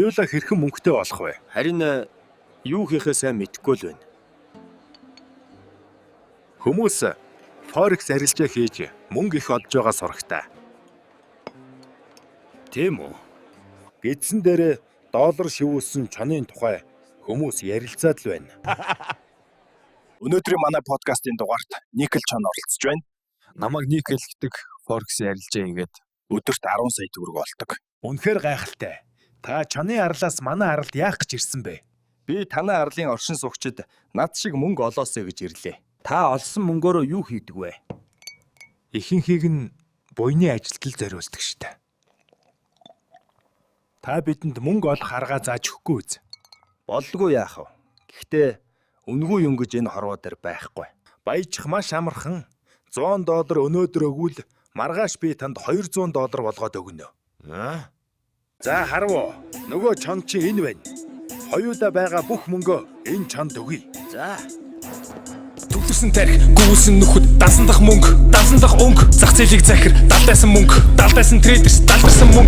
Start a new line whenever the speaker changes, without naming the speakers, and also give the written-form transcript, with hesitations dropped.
хоёулаа хэрхэн мөнгөтэй болох вэ?
Харин юу хийхээ сайн мэдэхгүй л байна.
Хүмүүс Forex арилжаа хийж мөнгө их олж байгаа сурагтай.
Тийм үү?
Гэдсэн дээр доллар шивүүлсэн чонын тухай хүмүүс ярилцаад л байна.
Өнөөдрийн манай подкастын дугаарт Никл чон оролцож байна.
Намайг Никл гэдэг Forex-ийн арилжаа хийгээд
Өдөрт 10 сая төгрөг олдог.
Үнэхээр гайхалтай. Та чоны арлаас манай аралд яах гэж ирсэн бэ?
Би танай арлын оршин суугчид над шиг мөнгө олоосэй гэж ирлээ. Та олсон мөнгөөрөө юу хийдэг вэ?
Ихэнхийг нь буйны ажилтал зориулдаг штэ. Та бидэнд мөнгө олох арга зааж өгөхгүй үз.
Болдгүй яах вэ? Гэхдээ үнгүй юм гэж энэ хорвоо дээр байхгүй.
Баяжих маш амархан. $100 өнөөдөр өгвөл маргааш би танд $200 болгоод өгнө. За харав. Нөгөө чон чи энэ байна. Хоёулаа байгаа бүх мөнгөө энэ чонд өгье.
За.
төвлөрсөн тарих, гүйсэн нөхөд, дансан дах мөнгө, дансан дах өнгө, зах зээлийг захир, далдайсан мөнгө, далдайсан трейдерс, далдсан мөнгө.